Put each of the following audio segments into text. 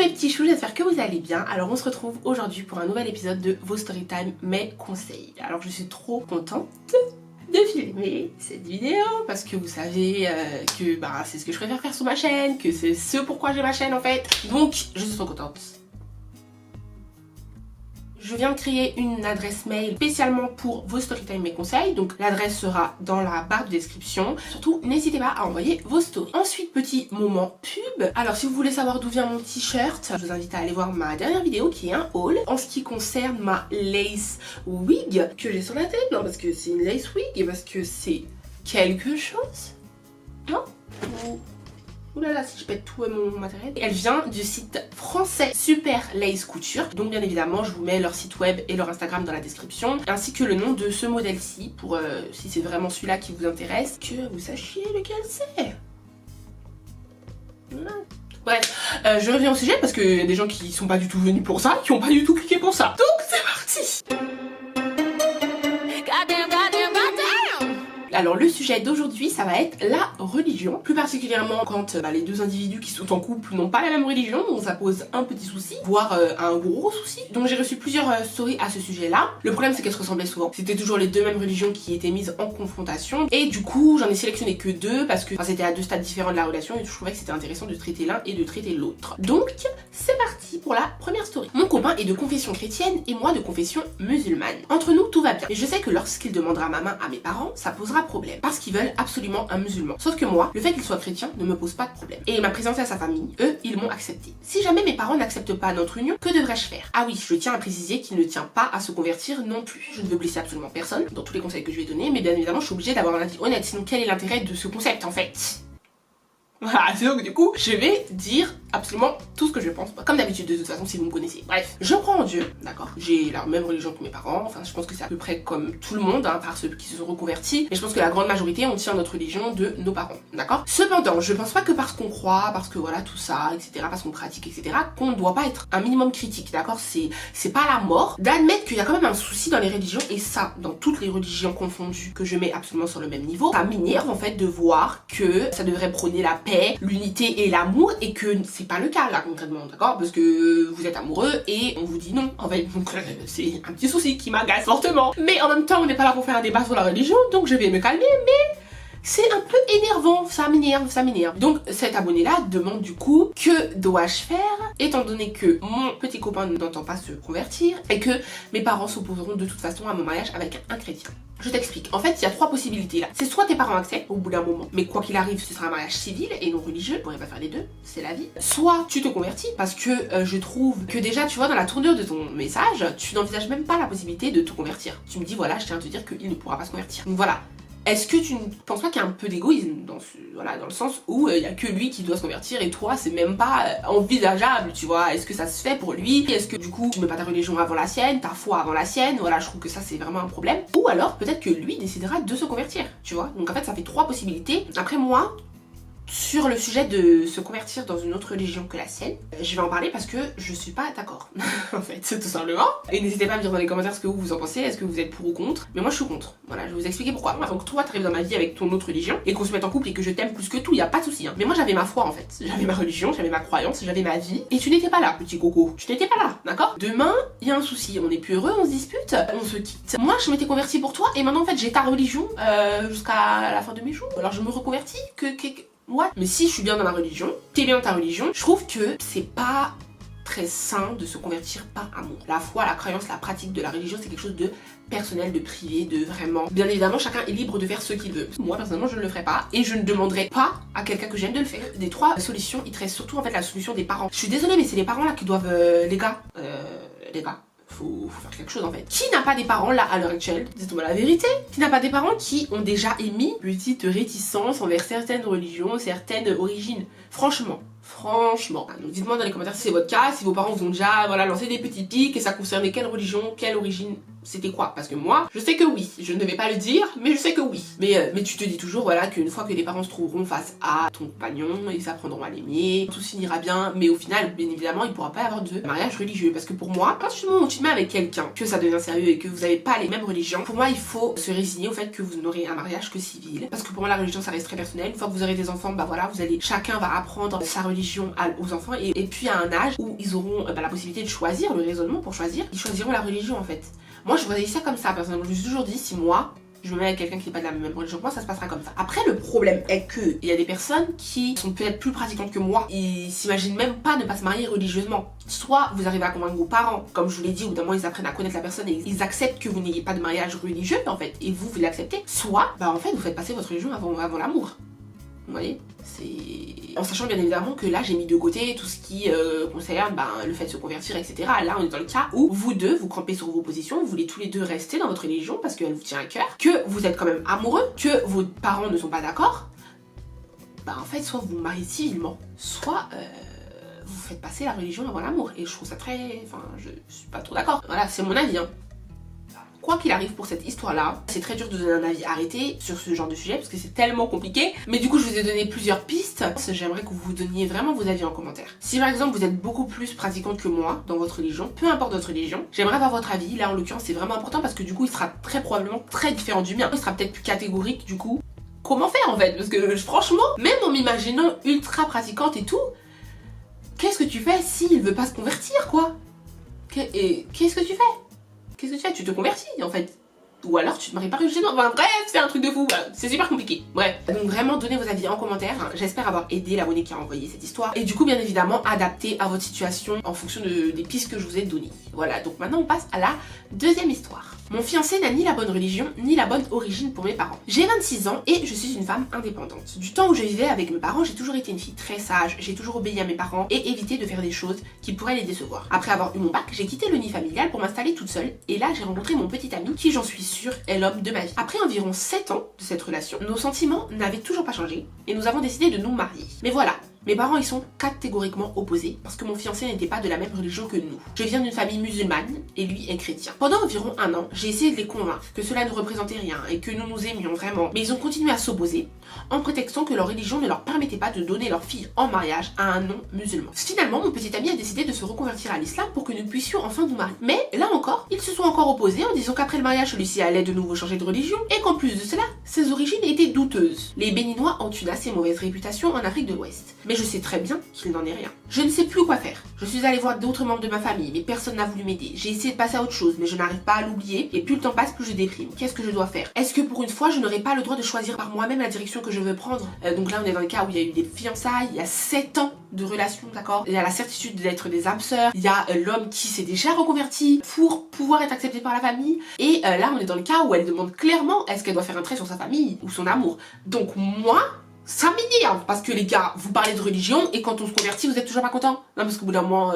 mes petits choux, j'espère que vous allez bien. Alors on se retrouve aujourd'hui pour un nouvel épisode de vos Storytime, mes conseils. Alors je suis trop contente de filmer cette vidéo parce que vous savez que c'est ce que je préfère faire sur ma chaîne, que c'est ce pourquoi j'ai ma chaîne en fait. Donc je suis trop contente. Je viens de créer une adresse mail spécialement pour vos Storytime, mes conseils. Donc l'adresse sera dans la barre de description. Surtout, n'hésitez pas à envoyer vos stories. Ensuite, petit moment pub. Alors si vous voulez savoir d'où vient mon t-shirt, je vous invite à aller voir ma dernière vidéo qui est un haul. En ce qui concerne ma lace wig que j'ai sur la tête. Non, parce que c'est une lace wig et parce que c'est quelque chose. Non? Ouh là là, si je pète tout mon matériel. Elle vient du site français Super Lace Couture. Donc bien évidemment, je vous mets leur site web et leur Instagram dans la description. Ainsi que le nom de ce modèle-ci, pour si c'est vraiment celui-là qui vous intéresse, que vous sachiez lequel c'est. Bref, je reviens au sujet parce qu'il y a des gens qui sont pas du tout venus pour ça, qui ont pas du tout cliqué pour ça. Donc c'est parti. Alors le sujet d'aujourd'hui, ça va être la religion. Plus particulièrement quand les deux individus qui sont en couple n'ont pas la même religion, donc ça pose un petit souci, voire un gros souci. Donc j'ai reçu plusieurs stories à ce sujet-là. Le problème c'est qu'elles se ressemblaient souvent. C'était toujours les deux mêmes religions qui étaient mises en confrontation. Et du coup j'en ai sélectionné que deux parce que c'était à deux stades différents de la relation et je trouvais que c'était intéressant de traiter l'un et de traiter l'autre. Donc c'est parti pour la première story. Mon copain est de confession chrétienne et moi de confession musulmane. Entre nous tout va bien. Mais je sais que lorsqu'il demandera ma main à mes parents, ça posera problème parce qu'ils veulent absolument un musulman. Sauf que moi, le fait qu'il soit chrétien ne me pose pas de problème. Et il m'a présenté à sa famille, eux, ils m'ont accepté. Si jamais mes parents n'acceptent pas notre union, que devrais-je faire? Ah oui, je tiens à préciser qu'il ne tient pas à se convertir non plus. Je ne veux blesser absolument personne dans tous les conseils que je vais donner, mais bien évidemment, je suis obligée d'avoir un avis honnête. Sinon, quel est l'intérêt de ce concept en fait? Voilà, donc du coup, je vais dire absolument tout ce que je pense. Comme d'habitude, de toute façon, si vous me connaissez. Bref, je crois en Dieu, d'accord? J'ai la même religion que mes parents. Enfin, je pense que c'est à peu près comme tout le monde, hein, par ceux qui se sont reconvertis. Mais je pense que la grande majorité, on tient notre religion de nos parents, d'accord? Cependant, je pense pas que parce qu'on croit, parce que voilà, tout ça, etc., parce qu'on pratique, etc., qu'on ne doit pas être un minimum critique, d'accord? C'est pas la mort d'admettre qu'il y a quand même un souci dans les religions, et ça, dans toutes les religions confondues, que je mets absolument sur le même niveau. Ça m'énerve, en fait, de voir que ça devrait prôner la paix, l'unité et l'amour, et que c'est pas le cas là concrètement, d'accord? Parce que vous êtes amoureux et on vous dit non en fait, donc c'est un petit souci qui m'agace fortement. Mais en même temps, on n'est pas là pour faire un débat sur la religion, donc je vais me calmer, mais c'est un peu énervant, ça m'énerve, ça m'énerve. Donc cet abonné-là demande du coup, que dois-je faire étant donné que mon petit copain n'entend pas se convertir et que mes parents s'opposeront de toute façon à mon mariage avec un chrétien. Je t'explique. En fait, il y a trois possibilités là. C'est soit tes parents acceptent au bout d'un moment, mais quoi qu'il arrive, ce sera un mariage civil et non religieux. Je pourrais pas faire les deux, c'est la vie. Soit tu te convertis parce que je trouve que déjà, tu vois, dans la tournure de ton message, tu n'envisages même pas la possibilité de te convertir. Tu me dis, voilà, je tiens à te dire qu'il ne pourra pas se convertir. Donc voilà. Est-ce que tu ne penses pas qu'il y a un peu d'égoïsme dans le sens où il y a que lui qui doit se convertir et toi c'est même pas envisageable, tu vois? Est-ce que ça se fait pour lui? Est-ce que du coup tu mets pas ta religion avant la sienne, ta foi avant la sienne? Voilà, je trouve que ça c'est vraiment un problème. Ou alors peut-être que lui décidera de se convertir, tu vois? Donc en fait ça fait trois possibilités. Après moi, sur le sujet de se convertir dans une autre religion que la sienne, je vais en parler parce que je suis pas d'accord en fait, tout simplement. Et n'hésitez pas à me dire dans les commentaires ce que vous en pensez, est-ce que vous êtes pour ou contre. Mais moi je suis contre, voilà, je vais vous expliquer pourquoi. Donc toi t'arrives dans ma vie avec ton autre religion et qu'on se mette en couple et que je t'aime plus que tout, y a pas de souci, hein. Mais moi j'avais ma foi en fait, j'avais ma religion, j'avais ma croyance, j'avais ma vie et tu n'étais pas là, petit coco, tu n'étais pas là, d'accord? Demain il y a un souci, on est plus heureux, on se dispute, on se quitte. Moi je m'étais convertie pour toi et maintenant en fait j'ai ta religion jusqu'à la fin de mes jours. Alors je me reconvertis ouais. Mais si je suis bien dans ma religion, t'es bien dans ta religion, je trouve que c'est pas très sain de se convertir par amour. La foi, la croyance, la pratique de la religion, c'est quelque chose de personnel, de privé, de vraiment... Bien évidemment, chacun est libre de faire ce qu'il veut. Moi, personnellement, je ne le ferai pas et je ne demanderai pas à quelqu'un que j'aime de le faire. Des trois solutions, il te reste surtout en fait la solution des parents. Je suis désolée, mais c'est les parents là qui doivent... les gars, faut faire quelque chose en fait. Qui n'a pas des parents là à l'heure actuelle, dites-moi la vérité, qui n'a pas des parents qui ont déjà émis une petite réticence envers certaines religions, certaines origines? Franchement. Donc dites-moi dans les commentaires si c'est votre cas, si vos parents vous ont déjà lancé des petits pics et ça concernait quelle religion, quelle origine c'était quoi? Parce que moi, je sais que oui. Je ne vais pas le dire, mais je sais que oui. Mais tu te dis toujours, voilà, qu'une fois que les parents se trouveront face à ton compagnon, ils apprendront à l'aimer, tout finira bien. Mais au final, bien évidemment, il pourra pas y avoir de mariage religieux. Parce que pour moi, à partir du moment où tu te mets avec quelqu'un, que ça devient sérieux et que vous n'avez pas les mêmes religions, pour moi, il faut se résigner au fait que vous n'aurez un mariage que civil. Parce que pour moi, la religion, ça reste très personnel. Une fois que vous aurez des enfants, bah voilà, chacun va apprendre sa religion aux enfants. Et puis à un âge où ils auront la possibilité de choisir, le raisonnement pour choisir, ils choisiront la religion en fait. Moi, je voyais ça comme ça, personnellement. Je me suis toujours dit, si moi, je me mets avec quelqu'un qui n'est pas de la même religion que moi, ça se passera comme ça. Après, le problème est que il y a des personnes qui sont peut-être plus pratiquantes que moi. Ils s'imaginent même pas ne pas se marier religieusement. Soit vous arrivez à convaincre vos parents, comme je vous l'ai dit, au bout d'un moment, ils apprennent à connaître la personne et ils acceptent que vous n'ayez pas de mariage religieux, en fait, et vous l'acceptez. Soit, bah en fait, vous faites passer votre religion avant l'amour. Vous voyez, c'est... En sachant bien évidemment que là j'ai mis de côté tout ce qui concerne le fait de se convertir, etc. Là on est dans le cas où vous deux vous campez sur vos positions, vous voulez tous les deux rester dans votre religion parce qu'elle vous tient à cœur, que vous êtes quand même amoureux, que vos parents ne sont pas d'accord. Bah en fait soit vous vous mariez civilement, soit vous faites passer la religion avant l'amour. Et je trouve ça très... Enfin je suis pas trop d'accord. Voilà, c'est mon avis hein. Quoi qu'il arrive pour cette histoire-là, c'est très dur de donner un avis arrêté sur ce genre de sujet parce que c'est tellement compliqué. Mais du coup, je vous ai donné plusieurs pistes. J'aimerais que vous donniez vraiment vos avis en commentaire. Si par exemple, vous êtes beaucoup plus pratiquante que moi dans votre religion, peu importe votre religion, j'aimerais avoir votre avis. Là, en l'occurrence, c'est vraiment important parce que du coup, il sera très probablement très différent du mien. Il sera peut-être plus catégorique du coup. Comment faire en fait? Parce que franchement, même en m'imaginant ultra pratiquante et tout, qu'est-ce que tu fais s'il veut pas se convertir quoi? Qu'est-ce que tu fais? Qu'est-ce que tu fais? Tu te convertis en fait. Ou alors tu te maries pas religieusement. Enfin bref, c'est un truc de fou. C'est super compliqué. Bref. Donc vraiment donnez vos avis en commentaire. J'espère avoir aidé l'abonné qui a envoyé cette histoire. Et du coup bien évidemment adapté à votre situation en fonction des pistes que je vous ai données. Voilà, donc maintenant on passe à la deuxième histoire. Mon fiancé n'a ni la bonne religion ni la bonne origine pour mes parents. J'ai 26 ans et je suis une femme indépendante. Du temps où je vivais avec mes parents, j'ai toujours été une fille très sage, j'ai toujours obéi à mes parents et évité de faire des choses qui pourraient les décevoir. Après avoir eu mon bac, j'ai quitté le nid familial pour m'installer toute seule et là j'ai rencontré mon petit ami qui, j'en suis sûre, est l'homme de ma vie. Après environ 7 ans de cette relation, nos sentiments n'avaient toujours pas changé et nous avons décidé de nous marier. Mais voilà, mes parents ils sont catégoriquement opposés parce que mon fiancé n'était pas de la même religion que nous. Je viens d'une famille musulmane et lui est chrétien. Pendant environ un an, j'ai essayé de les convaincre que cela ne représentait rien et que nous nous aimions vraiment. Mais ils ont continué à s'opposer en prétextant que leur religion ne leur permettait pas de donner leur fille en mariage à un non-musulman. Finalement, mon petit ami a décidé de se reconvertir à l'islam pour que nous puissions enfin nous marier. Mais là encore, ils se sont encore opposés en disant qu'après le mariage, celui-ci allait de nouveau changer de religion et qu'en plus de cela, ses origines étaient douteuses. Les Béninois ont une assez mauvaise réputation en Afrique de l'Ouest. Mais je sais très bien qu'il n'en est rien. Je ne sais plus quoi faire. Je suis allée voir d'autres membres de ma famille, mais personne n'a voulu m'aider. J'ai essayé de passer à autre chose, mais je n'arrive pas à l'oublier. Et plus le temps passe, plus je déprime. Qu'est-ce que je dois faire? Est-ce que pour une fois, je n'aurai pas le droit de choisir par moi-même la direction que je veux prendre? Donc là, on est dans le cas où il y a eu des fiançailles, il y a 7 ans de relation, d'accord? Il y a la certitude d'être des âmes sœurs, il y a l'homme qui s'est déjà reconverti pour pouvoir être accepté par la famille. Et là, on est dans le cas où elle demande clairement est-ce qu'elle doit faire un trait sur sa famille ou son amour. Donc moi, ça m'énerve parce que les gars, vous parlez de religion et quand on se convertit, vous êtes toujours pas content. Non, parce qu'au bout d'un moment,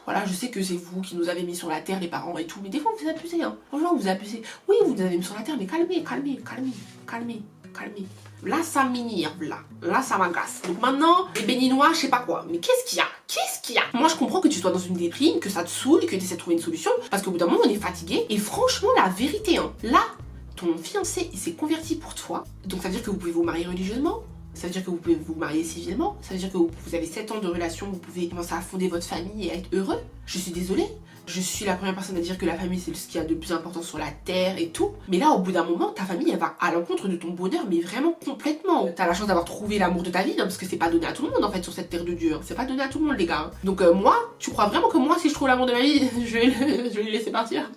voilà, je sais que c'est vous qui nous avez mis sur la terre, les parents et tout, mais des fois vous abusez, hein. Franchement, vous abusez. Oui, vous nous avez mis sur la terre, mais calmez. Là, ça m'énerve, là. Là, ça m'agace. Donc maintenant, les Béninois, je sais pas quoi. Mais qu'est-ce qu'il y a? Moi, je comprends que tu sois dans une déprime, que ça te saoule, que tu essaies de trouver une solution, parce qu'au bout d'un moment, on est fatigué. Et franchement, la vérité, hein, là, ton fiancé, il s'est converti pour toi. Donc ça veut dire que vous pouvez vous marier religieusement. Ça veut dire que vous pouvez vous marier civilement. Ça veut dire que vous avez 7 ans de relation, vous pouvez commencer à fonder votre famille et à être heureux. Je suis désolée. Je suis la première personne à dire que la famille c'est ce qu'il y a de plus important sur la terre et tout. Mais là, au bout d'un moment, ta famille elle va à l'encontre de ton bonheur, mais vraiment complètement. T'as la chance d'avoir trouvé l'amour de ta vie, hein, parce que c'est pas donné à tout le monde en fait sur cette terre de Dieu. Hein. C'est pas donné à tout le monde, les gars. Hein. Donc moi, tu crois vraiment que moi, si je trouve l'amour de ma vie, je vais le laisser partir?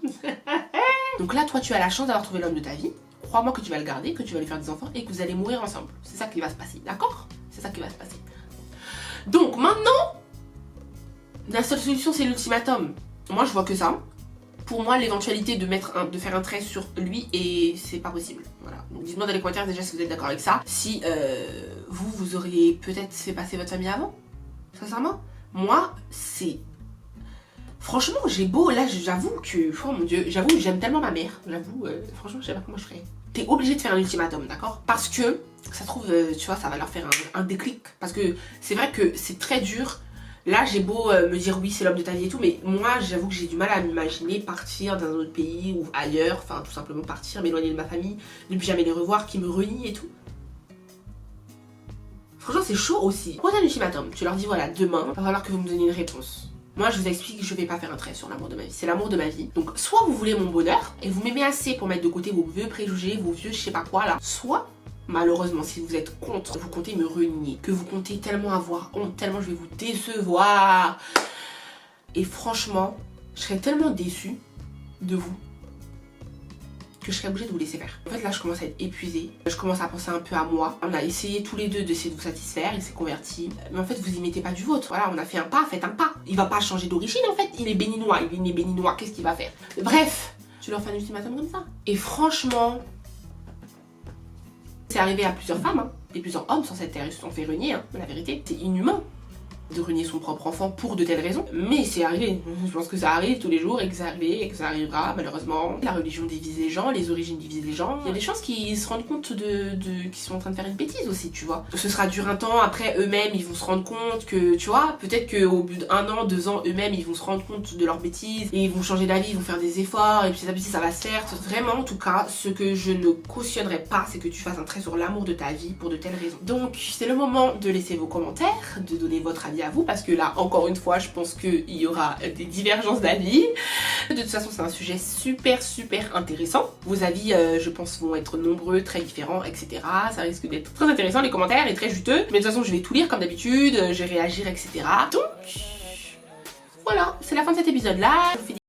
Donc là, toi, tu as la chance d'avoir trouvé l'homme de ta vie. Crois-moi que tu vas le garder, que tu vas lui faire des enfants et que vous allez mourir ensemble. C'est ça qui va se passer, d'accord? C'est ça qui va se passer. Donc maintenant, la seule solution c'est l'ultimatum. Moi je vois que ça. Pour moi l'éventualité de faire un trait sur lui et c'est pas possible. Voilà. Donc dites-moi dans les commentaires déjà si vous êtes d'accord avec ça. Si vous auriez peut-être fait passer votre famille avant. Sincèrement, moi c'est... Franchement, j'ai beau, là j'avoue que, oh mon dieu, j'avoue j'aime tellement ma mère, j'avoue, franchement je sais pas comment je ferais. T'es obligé de faire un ultimatum, d'accord? Parce que, ça se trouve, tu vois, ça va leur faire un déclic. Parce que c'est vrai que c'est très dur Là, j'ai beau me dire oui, c'est l'homme de ta vie et tout, mais moi, j'avoue que j'ai du mal à m'imaginer partir dans un autre pays ou ailleurs, enfin, tout simplement partir, m'éloigner de ma famille, ne plus jamais les revoir, qui me renient et tout. Franchement, c'est chaud aussi. Pose un ultimatum, tu leur dis voilà, demain, il va falloir que vous me donniez une réponse. Moi, je vous explique que je vais pas faire un trait sur l'amour de ma vie. C'est l'amour de ma vie. Donc, soit vous voulez mon bonheur et vous m'aimez assez pour mettre de côté vos vieux préjugés, vos vieux je sais pas quoi là. Soit, malheureusement, si vous êtes contre, vous comptez me renier, que vous comptez tellement avoir honte, tellement je vais vous décevoir. Et franchement, je serais tellement déçue de vous que je serais obligée de vous laisser faire. En fait là je commence à être épuisée, je commence à penser un peu à moi. On a essayé tous les deux d'essayer de vous satisfaire, il s'est converti. Mais en fait vous y mettez pas du vôtre. Voilà, on a fait un pas, faites un pas. Il va pas changer d'origine en fait, il est béninois, il est né béninois, qu'est-ce qu'il va faire? Bref, tu leur fais un ultimatum comme ça. Et franchement, c'est arrivé à plusieurs femmes, hein, et plusieurs hommes sur cette terre, ils se sont fait renier, hein, la vérité. C'est inhumain de renier son propre enfant pour de telles raisons, mais c'est arrivé. Je pense que ça arrive tous les jours et que ça arrive et que ça arrivera malheureusement. La religion divise les gens, les origines divisent les gens. Il y a des chances qu'ils se rendent compte qu'ils sont en train de faire une bêtise aussi, tu vois. Ce sera dur un temps, après eux-mêmes ils vont se rendre compte que, tu vois, peut-être qu'au bout d'1 an, 2 ans, eux-mêmes ils vont se rendre compte de leur bêtise et ils vont changer d'avis, ils vont faire des efforts et puis petit à petit ça va se faire. Vraiment en tout cas, ce que je ne cautionnerais pas, c'est que tu fasses un trait sur l'amour de ta vie pour de telles raisons. Donc c'est le moment de laisser vos commentaires, de donner votre avis à vous, parce que là, encore une fois, je pense qu'il y aura des divergences d'avis. De toute façon, c'est un sujet super intéressant. Vos avis, je pense, vont être nombreux, très différents, etc. Ça risque d'être très intéressant, les commentaires, et très juteux. Mais de toute façon, je vais tout lire comme d'habitude, je vais réagir, etc. Donc, voilà, c'est la fin de cet épisode-là. Je vous fais